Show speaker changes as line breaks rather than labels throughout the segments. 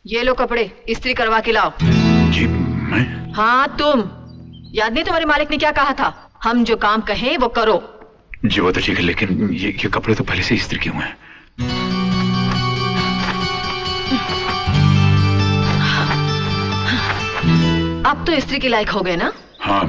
ये लो कपड़े, इस्त्री करवा के लाओ।
जी मैं?
हाँ तुम। याद नहीं तुम्हारे मालिक ने क्या कहा था? हम जो काम कहें वो करो।
जी वो तो ठीक है, लेकिन ये कपड़े तो पहले से इस्त्री किए हुए हैं।
अब तो इस्त्री के लायक हो गए ना?
हाँ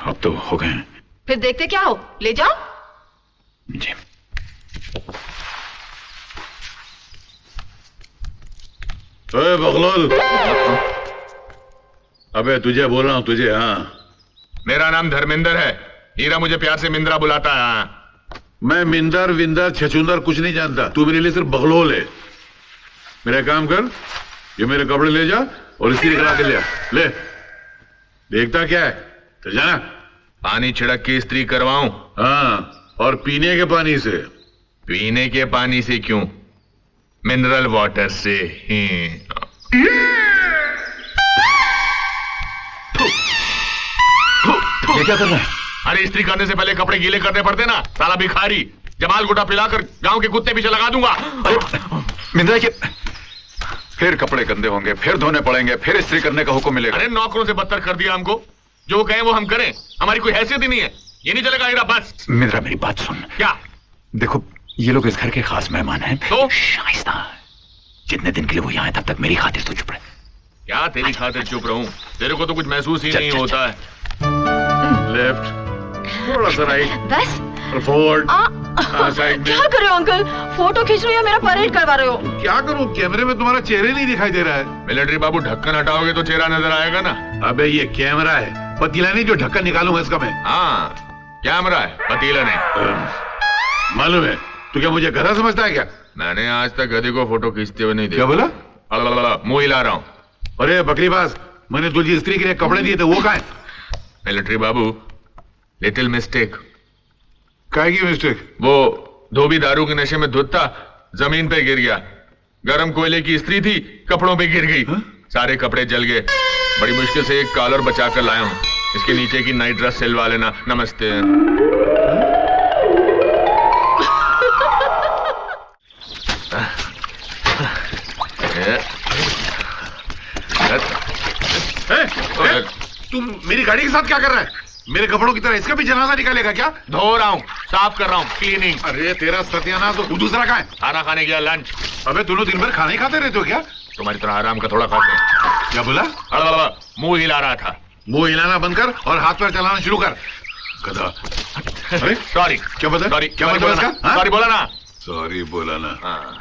अब तो हो गए हैं।
फिर देखते क्या हो, ले जाओ।
जी।
ओए बगलोल, अबे तुझे बोल रहा हूँ तुझे। हाँ
मेरा नाम धर्मेंद्र है, हीरा मुझे प्यार से मिंद्रा बुलाता है। हाँ।
मैं मिंदर विंदर छचुंदर कुछ नहीं जानता, तू मेरे लिए सिर्फ बगलोल है। मेरा काम कर, ये मेरे कपड़े ले जा और इस्त्री करा के ले आ। ले, देखता क्या है, चल जाना।
पानी छिड़क के इस्त्री करवाऊं?
हाँ, और पीने के पानी से।
पीने के पानी से क्यों? मिनरल वाटर से ही।
ये क्या कर रहा है?
अरे इस्त्री करने से पहले कपड़े गीले करने पड़ते ना, साला भिखारी। जमाल गुटा पिलाकर गांव के कुत्ते पीछे लगा दूंगा।
मिंद्रा के फिर कपड़े गंदे होंगे, फिर धोने पड़ेंगे, फिर इस्त्री करने का हुक्म मिलेगा।
अरे नौकरों से बदतर कर दिया हमको, जो कहें वो हम करें, हमारी कोई हैसियत ही नहीं है। ये नहीं चलेगा हीरा, बस।
मिंद्रा मेरी बात सुन।
क्या?
देखो ये लोग इस घर के खास मेहमान हैं।
तो
शाइस्ता, जितने दिन के लिए वो यहाँ है तब तक मेरी खातिर तो चुप रहे।
क्या तेरी खातिर चुप रहूं? तेरे को तो कुछ महसूस ही नहीं होता है।
लेफ्ट, थोड़ा सा राइट,
बस
और फॉरवर्ड, साइड में।
क्या कर रहे हो अंकल? फोटो खींच रहे हो या मेरा परेड करवा रहे हो?
क्या करूं, कैमरे में तुम्हारा चेहरा नहीं दिखाई दे रहा है।
मिलिट्री बाबू ढक्कन हटाओगे तो चेहरा नजर आएगा ना।
अबे ये कैमरा है, पतीला नहीं जो ढक्कन निकालूंगा इसका मैं।
हाँ कैमरा है, पतीला नहीं।
मालूम है, तू क्या मुझे गधा समझता है क्या?
मैंने आज तक गधे को फोटो खींचते हुए नहीं देखा।
क्या बोला?
मुंह हिला रहा हूँ।
अरे बकरीबाज, मैंने तुझे इस्त्री के लिए कपड़े दिए थे, वो कहाँ है?
मिलिट्री बाबू, लिटिल मिस्टेक।
काहे की मिस्टेक?
वो धोबी दारू के नशे में धुत था, जमीन पे गिर गया। गरम कोयले की इस्त्री थी, कपड़ों पे गिर गई। सारे कपड़े जल गए। बड़ी मुश्किल से एक कॉलर बचा कर लाया हूँ। इसके नीचे की नाइट ड्रेस सिलवा लेना। नमस्ते।
तुम मेरी गाड़ी के साथ क्या कर रहा है? मेरे कपड़ों की तरह इसका भी जनाजा निकालेगा क्या?
धो रहा हूँ, साफ कर रहा हूँ, क्लीनिंग।
अरे तेरा सत्यानाश, तो दूसरा कहाँ है?
खाना खाने गया, लंच।
अबे दोनों दिन भर खाना ही खाते रहते हो क्या?
तुम्हारी तरह आराम का थोड़ा खाते हैं।
क्या बोला?
मुंह हिला रहा था।
मुंह हिलाना बंद कर और हाथ पैर चलाना शुरू कर, गधा। अरे
सॉरी।
क्या बता?
सॉरी,
क्या मतलब इसका?
सॉरी बोला ना।
सॉरी बोला ना।
हाँ।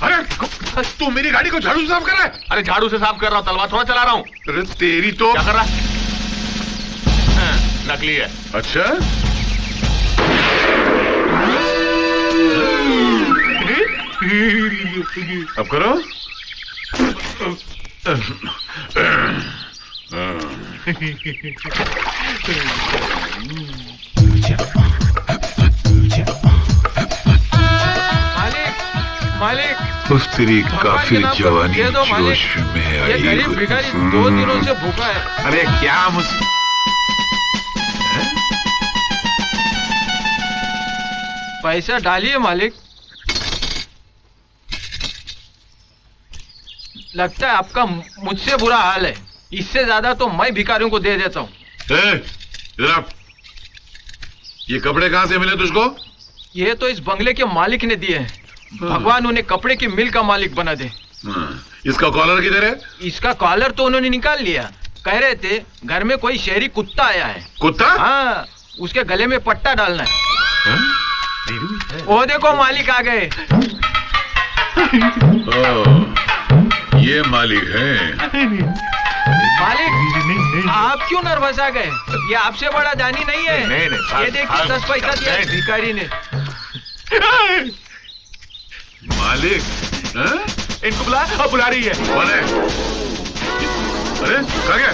अरे तू मेरी गाड़ी को झाड़ू से साफ कर रहा है?
अरे झाड़ू से साफ कर रहा हूँ, तलवार थोड़ा चला रहा हूँ।
अरे तेरी तो।
क्या कर रहा है? नकली है।
अच्छा, अब करो।
मालिक,
उस तेरी काफी जवानी
ये दो मालिक।
जोश में
ये
आई
गरीब
हुई।
भिखारी 2 दिनों से भूखा है।
अरे क्या
पैसा डालिए मालिक। लगता है आपका मुझसे बुरा हाल है। इससे ज्यादा तो मैं भिखारियों को दे देता हूँ।
ये कपड़े कहाँ से मिले तुझको?
ये तो इस बंगले के मालिक ने दिए हैं। भगवान उन्हें कपड़े की मिल का मालिक बना दे।
इसका कॉलर किधर है?
इसका कॉलर तो उन्होंने निकाल लिया। कह रहे थे घर में कोई शहरी कुत्ता आया है।
कुत्ता?
हाँ, उसके गले में पट्टा डालना है। वो देखो मालिक आ गए।
ये मालिक है।
मालिक, आप क्यों नर्वस आ गए? ये आपसे बड़ा दानी नहीं है।
नहीं,
ये देखिए 10 पैसा दिया भिखारी ने।
मालिक?
इनको बुला रही है।
कौन है? अरे कहाँ गया?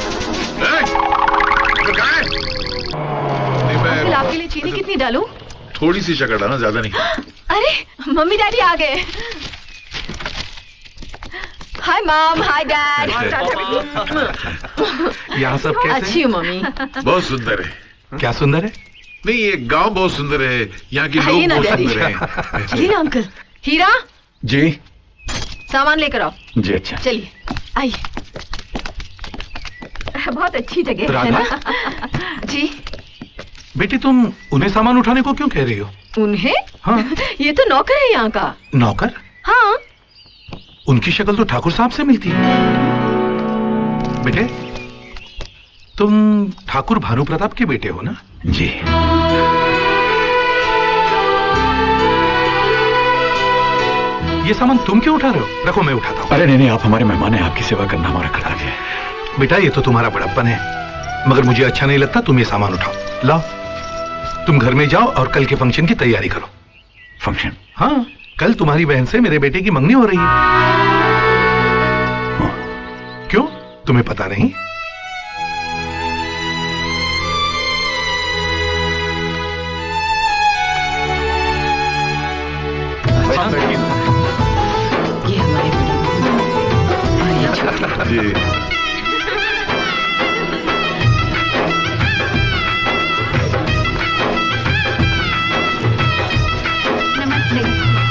कहाँ है?
अंकल आपके लिए चीनी कितनी डालूं?
थोड़ी सी शक्कर डालना, ज्यादा नहीं।
अरे मम्मी डैडी आ गए। Hi mom, hi dad.
यहाँ सब कैसे?
अच्छी हूँ मम्मी।
बहुत सुंदर है।
क्या सुंदर है?
नहीं, ये गांव बहुत सुंदर है, यहाँ के
आइए
लोग
ना
बहुत
डैडी।
सुंदर हैं।
चलिए ना अंकल। हीरा,
जी
सामान लेकर आओ।
जी अच्छा।
चलिए आइए। बहुत अच्छी जगह है ना? जी
बेटी, तुम उन्हें सामान उठाने को क्यों कह रही हो?
उन्हें?
हाँ।
ये तो नौकर है यहाँ का।
नौकर?
हाँ।
उनकी शक्ल तो ठाकुर साहब से मिलती है। बेटे, तुम ठाकुर भानु प्रताप के बेटे हो ना?
जी।
ये सामान तुम क्यों उठा रहे हो? रखो, मैं उठाता हूँ।
अरे नहीं, आप हमारे मेहमान हैं, आपकी सेवा करना हमारा कर्तव्य है।
बेटा, ये तो तुम्हारा बड़प्पन है, मगर मुझे अच्छा नहीं लगता। तुम ये सामान उठाओ। लाओ, तुम घर में जाओ और कल के फंक्शन की तैयारी करो।
फंक्शन?
हाँ, कल तुम्हारी बहन से मेरे बेटे की मंगनी हो रही है। क्यों, तुम्हें पता नहीं?
ये हमारे बड़ी और ये छोटी।
जी।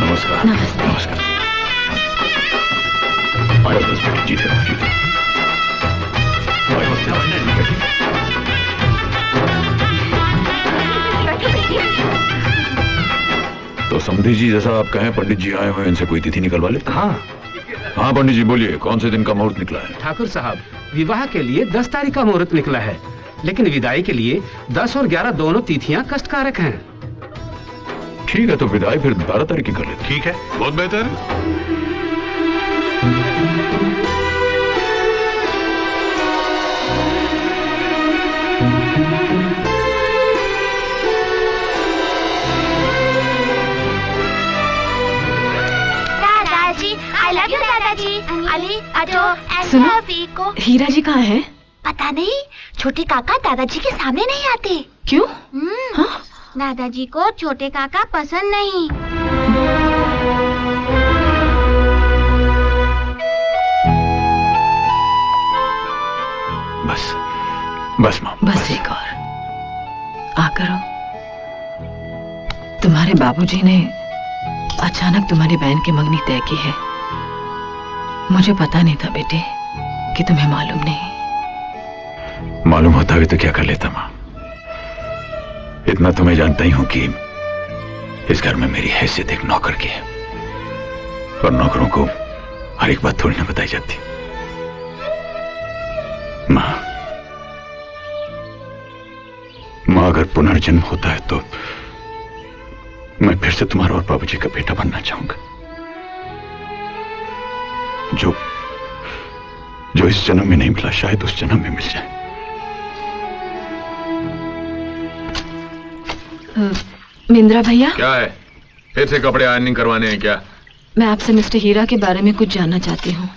नमस्कार।
नमस्ते।
नमस्कार। आयो बस बेटी, जीते रहो, जीते रहो। तो समधी जी, जैसा आप कहें, पंडित जी आए हुए, इनसे कोई तिथि निकलवा ले।
हाँ।
हाँ पंडित जी, बोलिए, कौन से दिन का मुहूर्त निकला है?
ठाकुर साहब, विवाह के लिए 10 तारीख का मुहूर्त निकला है, लेकिन विदाई के लिए 10 और 11 दोनों तिथियां कष्टकारक हैं।
ठीक है, तो विदाई फिर 12 तारीख की कर लेते।
ठीक है,
बहुत बेहतर।
दादाजी, आई लव यू दादाजी। अली अजो
सुनो।
ऐसा को
हीरा जी कहाँ है?
पता नहीं, छोटे काका दादाजी के सामने नहीं आते।
क्यों? हाँ?
दादाजी को छोटे काका पसंद नहीं।
बस बस माँ,
बस एक और आकर हो। तुम्हारे बाबूजी ने अचानक तुम्हारी बहन की मंगनी तय की है। मुझे पता नहीं था बेटे कि तुम्हें मालूम नहीं।
मालूम होता भी तो क्या कर लेता माँ। इतना तो मैं जानता ही हूं कि इस घर में मेरी हैसियत एक नौकर की है, और नौकरों को हर एक बात थोड़ी ना बताई जाती। माँ, अगर पुनर्जन्म होता है तो मैं फिर से तुम्हारा और बाबूजी का बेटा बनना चाहूंगा। जो इस जन्म में नहीं मिला, शायद उस जन्म में मिल जाए।
मिंद्रा भैया,
क्या है? फिर से कपड़े आयरनिंग करवाने हैं क्या?
मैं आपसे मिस्टर हीरा के बारे में कुछ जानना चाहती हूँ।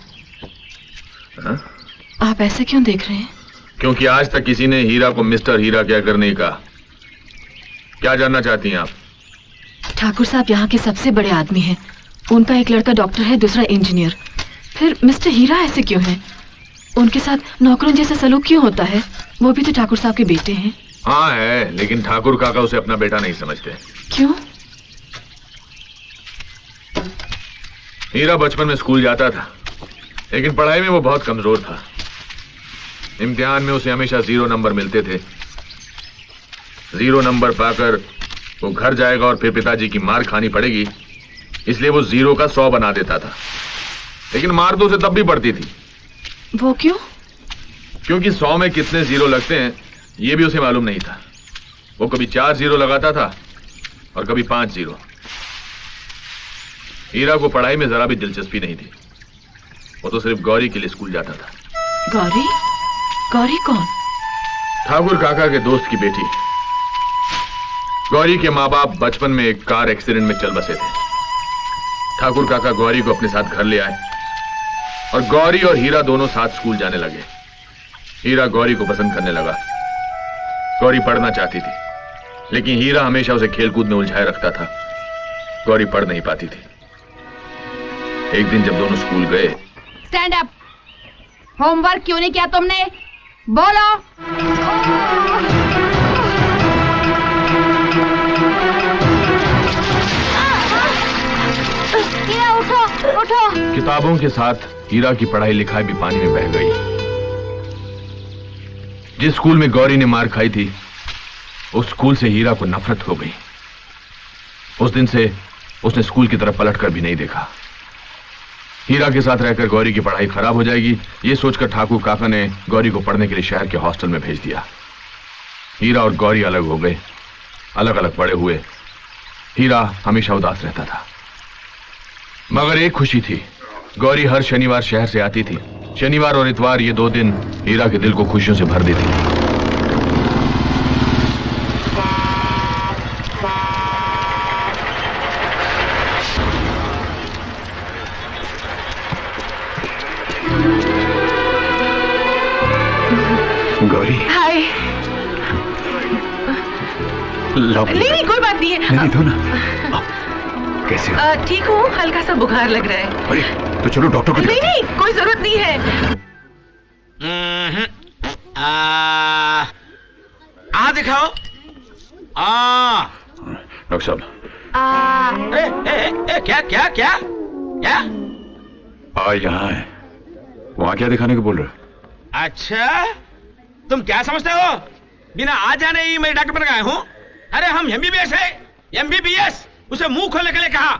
आप ऐसे क्यों देख रहे हैं?
क्योंकि आज तक किसी ने हीरा को मिस्टर हीरा क्या करने कहा। क्या जानना चाहती हैं आप?
ठाकुर साहब यहाँ के सबसे बड़े आदमी हैं। उनका एक लड़का डॉक्टर है, दूसरा इंजीनियर। फिर मिस्टर हीरा ऐसे क्यों हैं? उनके साथ नौकरों जैसा सलूक क्यों होता है? वो भी तो ठाकुर साहब के बेटे हैं।
हाँ है, लेकिन ठाकुर काका उसे अपना बेटा नहीं समझते।
क्यों?
हीरा बचपन में स्कूल जाता था, लेकिन पढ़ाई में वो बहुत कमजोर था। इम्तिहान में उसे हमेशा 0 नंबर मिलते थे। 0 नंबर पाकर वो घर जाएगा और फिर पिताजी की मार खानी पड़ेगी, इसलिए वो 0 का 100 बना देता था। लेकिन मार तो उसे तब भी पड़ती थी।
वो क्यों?
क्योंकि 100 में कितने 0 लगते हैं ये भी उसे मालूम नहीं था। वो कभी 4 0 लगाता था और कभी 5 0। हीरा को पढ़ाई में जरा भी दिलचस्पी नहीं थी। वो तो सिर्फ गौरी के लिए स्कूल जाता था।
गौरी? गौरी कौन?
ठाकुर काका के दोस्त की बेटी। गौरी के माँ बाप बचपन में एक कार एक्सीडेंट में चल बसे थे। ठाकुर काका गौरी को अपने साथ घर ले आए और गौरी और हीरा दोनों साथ स्कूल जाने लगे। हीरा गौरी को पसंद करने लगा। गौरी पढ़ना चाहती थी, लेकिन हीरा हमेशा उसे खेलकूद में उलझाए रखता था। गौरी पढ़ नहीं पाती थी। एक दिन जब दोनों स्कूल गए।
Stand up. होमवर्क क्यों नहीं किया तुमने? बोलो।
हीरा उठो उठो।
किताबों के साथ हीरा की पढ़ाई लिखाई भी पानी में बह गई। जिस स्कूल में गौरी ने मार खाई थी उस स्कूल से हीरा को नफरत हो गई। उस दिन से उसने स्कूल की तरफ पलट कर भी नहीं देखा। हीरा के साथ रहकर गौरी की पढ़ाई खराब हो जाएगी, ये सोचकर ठाकुर काका ने गौरी को पढ़ने के लिए शहर के हॉस्टल में भेज दिया। हीरा और गौरी अलग हो गए, अलग अलग बड़े हुए। हीरा हमेशा उदास रहता था, मगर एक खुशी थी, गौरी हर शनिवार शहर से आती थी। शनिवार और इतवार ये 2 दिन हीरा के दिल को खुशियों से भर देती।
गौरी,
हाय।
लो।
नहीं नहीं कोई बात नहीं है।
नहीं दो ना। कैसे हो?
ठीक हूँ, हल्का सा बुखार लग रहा है।
अरे तो चलो डॉक्टर को
नहीं
दिखाते हैं।
नहीं कोई जरूरत नहीं है।
दिखाओ।
डॉक्टर साहब,
क्या क्या क्या क्या?
यहाँ है। वहाँ क्या दिखाने को बोल रहे हो?
अच्छा, तुम क्या समझते हो? बिना आ जाने ही मैं डॉक्टर बन गया हूँ। अरे हम एमबीबीएस है, एमबीबीएस। उसे मुंह खोलने के लिए कहा।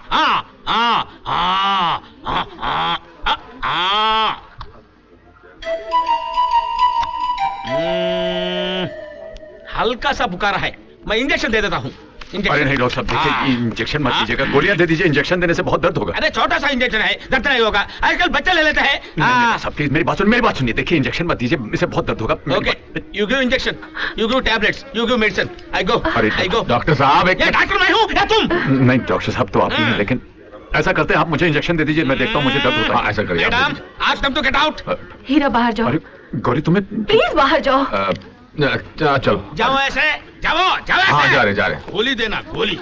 हल्का सा बुखार है, मैं इंजेक्शन दे देता हूँ।
अरे नहीं डॉक्टर साहब, देखिए इंजेक्शन मत दीजिएगा, गोलियां दे दीजिए। इंजेक्शन देने से बहुत दर्द होगा।
अरे छोटा सा इंजेक्शन है, दर्द नहीं होगा। आजकल बच्चे ले लेते हैं।
सब प्लीज मेरी बात सुनिए। देखिए इंजेक्शन मत दीजिए, इससे बहुत दर्द होगा।
Okay, you give injection, you give tablets, you give medicine. I go.
Doctor साहब, एक
डॉक्टर मैं हूँ या तुम?
नहीं डॉक्टर साहब तो आप ही हैं, लेकिन ऐसा करते हैं, आप मुझे इंजेक्शन दे दीजिए, मैं देखता हूँ मुझे दर्द होता है।
ऐसा करिए।
मैडम, आज तुम तो गेट आउट।
हीरा बाहर जाओ।
अरे गौरी तुम्हें
प्लीज बाहर जाओ।
चलो
जाओ ऐसे, जाओ जाओ
हाँ,
ऐसे।
जा रहे।
गोली देना, गोली।